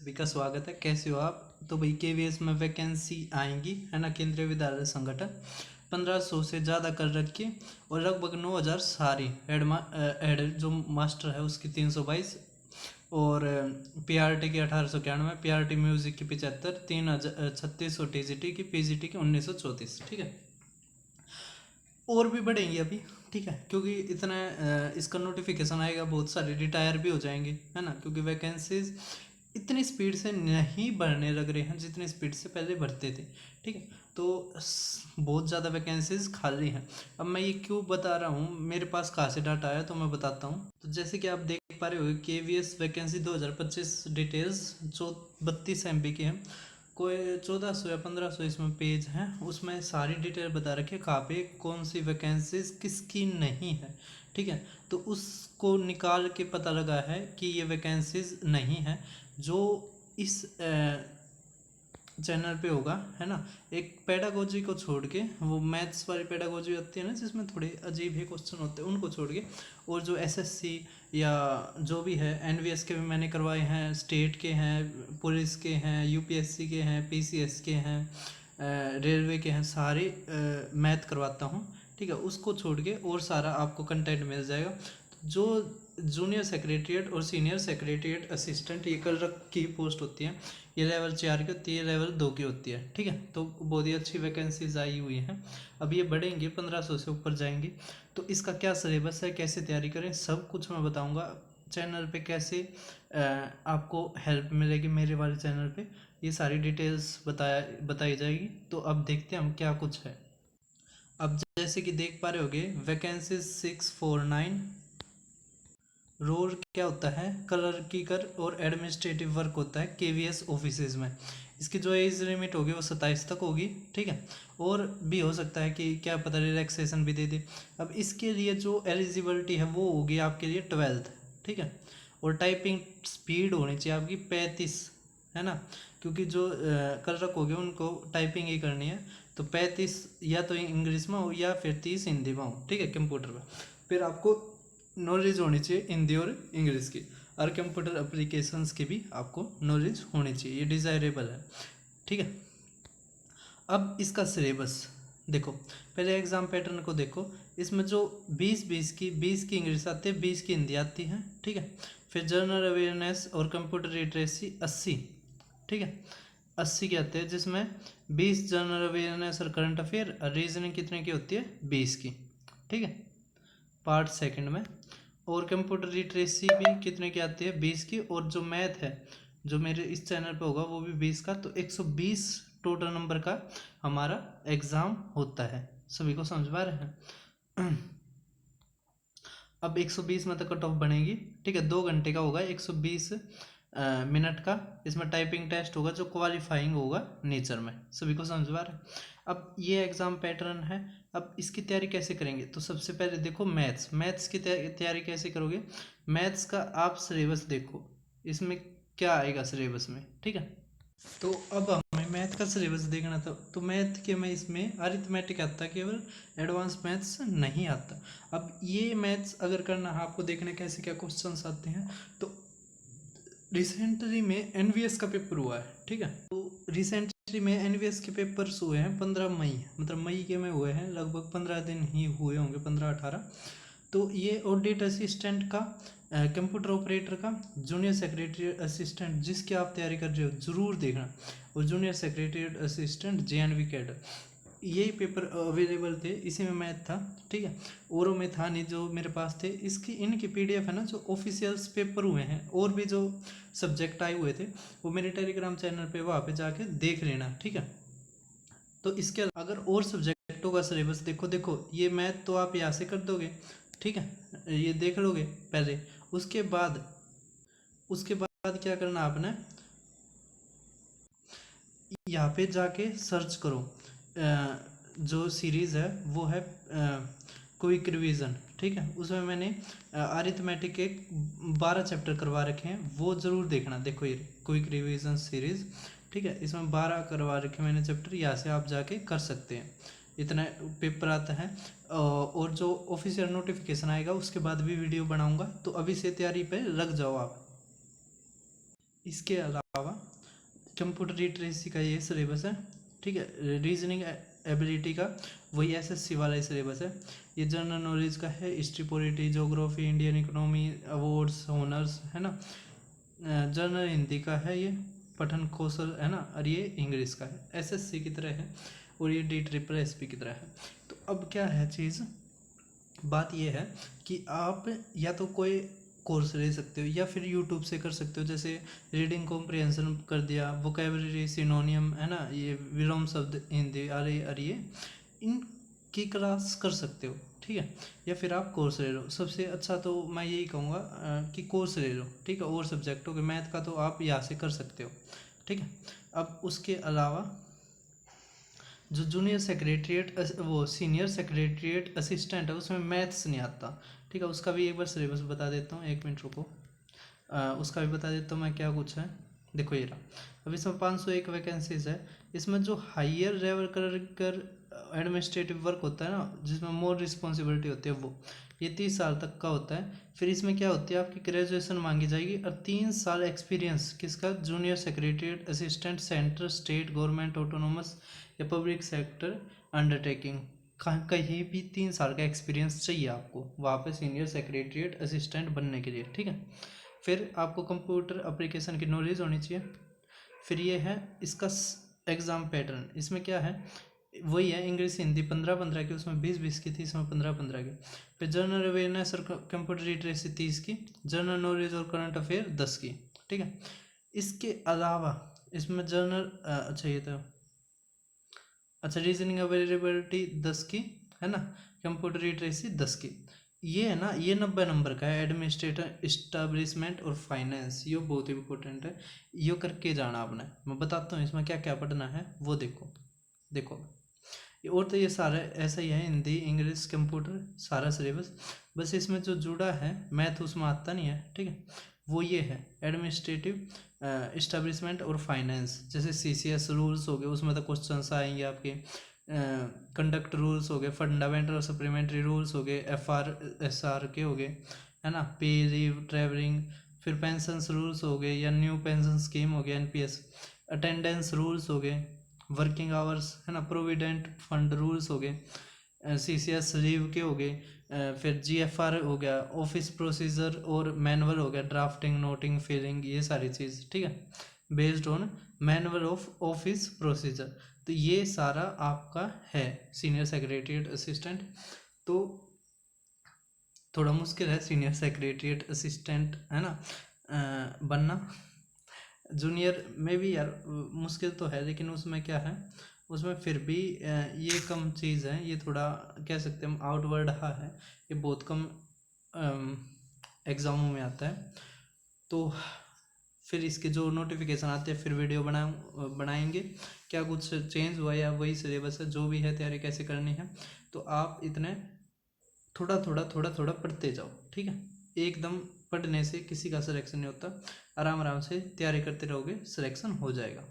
सभी का स्वागत है। कैसे हो आप? तो भाई केवीएस में वैकेंसी आएंगी है ना। केंद्रीय विद्यालय संगठन 1500 से ज़्यादा कर रखी और लगभग 9000 सारी हेड जो मास्टर है उसकी 322 और पीआरटी की 1891, पीआरटी म्यूजिक की 75, 3600 टीजीटी की, पीजीटी की 1934। ठीक है, और भी बढ़ेंगी अभी। ठीक है, क्योंकि इतना इसका नोटिफिकेशन आएगा, बहुत सारे रिटायर भी हो जाएंगे है ना, क्योंकि वैकेंसीज इतनी स्पीड से नहीं बढ़ने लग रहे हैं जितनी स्पीड से पहले बढ़ते थे। ठीक है, तो बहुत ज़्यादा वैकेंसीज खाली हैं। अब मैं ये क्यों बता रहा हूँ, मेरे पास कहाँ से डाटा आया तो मैं बताता हूँ। तो जैसे कि आप देख पा रहे हो केवीएस वैकेंसी 2025 डिटेल्स जो 32 MB की हैं, कोई 1400 या 1500 इसमें पेज हैं, उसमें सारी डिटेल बता रखी है कहाँ पे कौन सी वैकेंसीज किसकी नहीं है। ठीक है, तो उसको निकाल के पता लगा है कि ये वैकेंसीज नहीं है जो इस चैनल पे होगा है ना। एक पेडागोजी को छोड़ के, वो मैथ्स वाली पेडागोजी होती है ना जिसमें थोड़े अजीब ही क्वेश्चन होते हैं, उनको छोड़ के, और जो एसएससी या जो भी है, एनवीएस के भी मैंने करवाए हैं, स्टेट के हैं, पुलिस के हैं, यूपीएससी के हैं, पीसीएस के हैं, रेलवे के हैं, सारे मैथ करवाता हूँ। ठीक है, उसको छोड़ के और सारा आपको कंटेंट मिल जाएगा। जो जूनियर सेक्रेटरीट और सीनियर सेक्रेटरीट असिस्टेंट, ये कलर की पोस्ट होती है, ये लेवल 4 की होती है, लेवल 2 की होती है। ठीक है, तो बहुत ही अच्छी वैकेंसीज आई हुई हैं। अब ये बढ़ेंगी, 1500 से ऊपर जाएंगी। तो इसका क्या सिलेबस है, कैसे तैयारी करें, सब कुछ मैं बताऊंगा। चैनल पे कैसे आपको हेल्प मिलेगी, मेरे वाले चैनल पे ये सारी डिटेल्स बताई जाएगी। तो अब देखते हैं हम क्या कुछ है। अब जैसे कि देख पा रहे होगे, वैकेंसी 649। रोल क्या होता है, क्लर्किकल और एडमिनिस्ट्रेटिव वर्क होता है केवीएस ऑफिसेज में। इसकी जो एज लिमिट होगी वो 27 तक होगी। ठीक है, और भी हो सकता है कि क्या पता रिलैक्सेशन भी दे दे। अब इसके लिए जो एलिजिबिलिटी है वो होगी आपके लिए 12th। ठीक है, और टाइपिंग स्पीड होनी चाहिए आपकी 35 है ना, क्योंकि जो क्लर्क हो गए उनको टाइपिंग ही करनी है। तो 35 या तो इंग्लिश में हो या फिर 30 हिंदी में हो। ठीक है, कंप्यूटर में। फिर आपको नॉलेज होनी चाहिए हिंदी और इंग्लिश की, और कंप्यूटर एप्लीकेशंस की भी आपको नॉलेज होनी चाहिए, ये डिज़ायरेबल है। ठीक है, अब इसका सिलेबस देखो, पहले एग्जाम पैटर्न को देखो। इसमें जो 20 की इंग्लिश आती है, 20 की हिंदी आती है। ठीक है, फिर जनरल अवेयरनेस और कंप्यूटर लिटरेसी 80। ठीक है, 80 के आते हैं, जिसमें 20 जनरल अवेयरनेस और करंट अफेयर, और रीजनिंग कितने की होती है, 20 की। ठीक है, पार्ट सेकंड में। और कंप्यूटर लिटरेसी भी कितने की आती है, 20 की। और जो मैथ है जो मेरे इस चैनल पे होगा वो भी 20 का। तो 120 टोटल नंबर का हमारा एग्ज़ाम होता है। सभी को समझ पा रहे हैं? अब 120 में तो कट ऑफ बनेगी। ठीक है, 2 घंटे का होगा, 120 मिनट का। इसमें टाइपिंग टेस्ट होगा जो क्वालिफाइंग होगा नेचर में। सभी को समझ पा रहे हैं? अब ये एग्ज़ाम पैटर्न है। अब इसकी तैयारी कैसे करेंगे, तो सबसे पहले देखो मैथ्स की तैयारी कैसे करोगे। मैथ्स का आप सिलेबस देखो, इसमें क्या आएगा सिलेबस में। ठीक है, तो अब हमें मैथ का सिलेबस देखना था। तो मैथ के में इसमें अरिथमेटिक आता है केवल, एडवांस मैथ्स नहीं आता। अब ये मैथ्स अगर करना है आपको, देखने कैसे क्या क्वेश्चंस आते हैं। तो रिसेंटली में एनवीएस का पेपर हुआ है। ठीक है, तो रिसेंटली में एनवीएस के पेपर्स हुए हैं 15 मई, मतलब मई के में हुए हैं, लगभग 15 दिन ही हुए होंगे, 15-18। तो ये ऑडिट असिस्टेंट का, कंप्यूटर ऑपरेटर का, जूनियर सेक्रेटरी असिस्टेंट जिसकी आप तैयारी कर रहे हो ज़रूर देखना, और junior secretary assistant JNV cadre, यही पेपर अवेलेबल थे, इसी में मैथ था। ठीक है, और में था नहीं जो मेरे पास थे। इसकी इनकी पीडीएफ है ना, जो ऑफिशियल्स पेपर हुए हैं और भी जो सब्जेक्ट आए हुए थे, वो मेरे टेलीग्राम चैनल पे वहाँ पे जाके देख लेना। ठीक है, तो इसके अगर और सब्जेक्टों का सिलेबस देखो, ये मैथ तो आप यहाँ से कर दोगे। ठीक है, ये देख लोगे पहले। उसके बाद क्या करना आपने, यहाँ पे जाके सर्च करो। जो सीरीज़ है वो है क्विक रिवीजन। ठीक है, उसमें मैंने अरिथमेटिक के 12 चैप्टर करवा रखे हैं, वो ज़रूर देखना। देखो ये क्विक रिवीजन सीरीज़। ठीक है, इसमें 12 करवा रखे मैंने चैप्टर, यहाँ से आप जाके कर सकते हैं। इतना पेपर आता है, और जो ऑफिशियल नोटिफिकेशन आएगा उसके बाद भी वीडियो बनाऊंगा, तो अभी से तैयारी पे लग जाओ आप। इसके अलावा कंप्यूटर लिटरेसी का ये सिलेबस है, ठीक है। रीजनिंग एबिलिटी का वही एसएससी वाला ही सिलेबस है। ये जनरल नॉलेज का है, history, polity, geography, Indian economy, awards, honours, है ना। जनरल हिंदी का है ये, पठन कौशल, है ना। और ये इंग्लिश का है, एसएससी की तरह है, और ये DSSP की तरह है। तो अब क्या है चीज़, बात ये है कि आप या तो कोई कोर्स ले सकते हो या फिर यूट्यूब से कर सकते हो। जैसे रीडिंग कॉम्प्रिहेंशन कर दिया, वोकेबलरी, सिनोनियम, है ना, ये विलोम शब्द हिंदी अरे इनकी क्लास कर सकते हो, ठीक है। या फिर आप कोर्स ले लो। सबसे अच्छा तो मैं यही कहूँगा कि कोर्स ले लो, ठीक है। और सब्जेक्टों के मैथ का तो आप यहाँ से कर सकते हो, ठीक है। अब उसके अलावा जो जूनियर सेक्रेटरीट वो सीनियर सेक्रेटरीट असिस्टेंट है, उसमें मैथ्स नहीं आता, ठीक है। उसका भी एक बार सिलेबस बता देता हूँ, 1 मिनट रुको। उसका भी बता देता हूँ मैं क्या कुछ है। देखो ये रहा, अब इसमें 501 वैकेंसीज है। इसमें जो हायर लेवल कर एडमिनिस्ट्रेटिव वर्क होता है ना, जिसमें मोर रिस्पॉन्सिबिलिटी होती है, वो ये 30 साल तक का होता है। फिर इसमें क्या होती है, आपकी ग्रेजुएशन मांगी जाएगी और 3 साल एक्सपीरियंस किसका, junior secretariat assistant, centre, state, government, autonomous या पब्लिक सेक्टर अंडरटेकिंग, कहीं भी 3 साल का एक्सपीरियंस चाहिए आपको वहाँ पे सीनियर सेक्रेटरीट असिस्टेंट बनने के लिए, ठीक है। फिर आपको कंप्यूटर एप्लीकेशन की नॉलेज होनी चाहिए। फिर ये है इसका एग्ज़ाम पैटर्न, इसमें क्या है, वही है इंग्लिश हिंदी 15-15 की, उसमें 20-20 की थी, इसमें 15-15 की। फिर जनरल अवेयरनेस और कंप्यूटर लिटरेसी 30 की, जनरल नॉलेज और करंट अफेयर 10 की, ठीक है। इसके अलावा इसमें जनरल अच्छा ये तो अच्छा रीजनिंग अवेलेबिलिटी 10 की, है ना। कंप्यूटर लिटरेसी 10 की। ये है ना, ये 90 नंबर का है। एडमिनिस्ट्रेटर, इस्टेब्लिशमेंट और फाइनेंस, ये बहुत इंपॉर्टेंट है, ये करके जाना आपने। मैं बताता हूँ इसमें क्या क्या पढ़ना है, वो देखो देखो। और तो ये सारा ऐसा ही है, हिंदी, इंग्लिश, कंप्यूटर, सारा सिलेबस। बस इसमें जो जुड़ा है मैथ उसमें आता नहीं है, ठीक है। वो ये है एडमिनिस्ट्रेटिव, इस्टेब्लिशमेंट और फाइनेंस। जैसे CCS रूल्स हो गए, उसमें तो क्वेश्चंस आएंगे आपके। कंडक्ट रूल्स हो गए, फंडामेंटल और सप्लीमेंट्री रूल्स हो गए, FR SR के हो गए, है ना। पे लीव, ट्रैवलिंग, फिर पेंशंस रूल्स हो गए या न्यू पेंशन स्कीम हो गया, NPS। अटेंडेंस रूल्स हो गए, वर्किंग आवर्स, है ना। प्रोविडेंट फंड रूल्स हो गए, CCS लीव के हो गए। फिर GFR हो गया, ऑफिस प्रोसीजर और मैनुअल हो गया, ड्राफ्टिंग, नोटिंग, फिलिंग, ये सारी चीज़, ठीक है, based on manual of office procedure. तो ये सारा आपका है सीनियर सेक्रेटरीट असिस्टेंट। तो थोड़ा मुश्किल है सीनियर सेक्रेटरीट असिस्टेंट, है ना, बनना। जूनियर में भी यार मुश्किल तो है, लेकिन उसमें क्या है, उसमें फिर भी ये कम चीज़ है, ये थोड़ा कह सकते हैं हम आउटवर्ड है, ये बहुत कम एग्ज़ामों में आता है। तो फिर इसके जो नोटिफिकेशन आते हैं फिर वीडियो बनाएंगे क्या कुछ चेंज हुआ या वही सिलेबस है, जो भी है, तैयारी कैसे करनी है। तो आप इतने थोड़ा थोड़ा पढ़ते जाओ, ठीक है। एकदम पढ़ने से किसी का सिलेक्शन नहीं होता, आराम आराम से तैयारी करते रहोगे, सिलेक्शन हो जाएगा।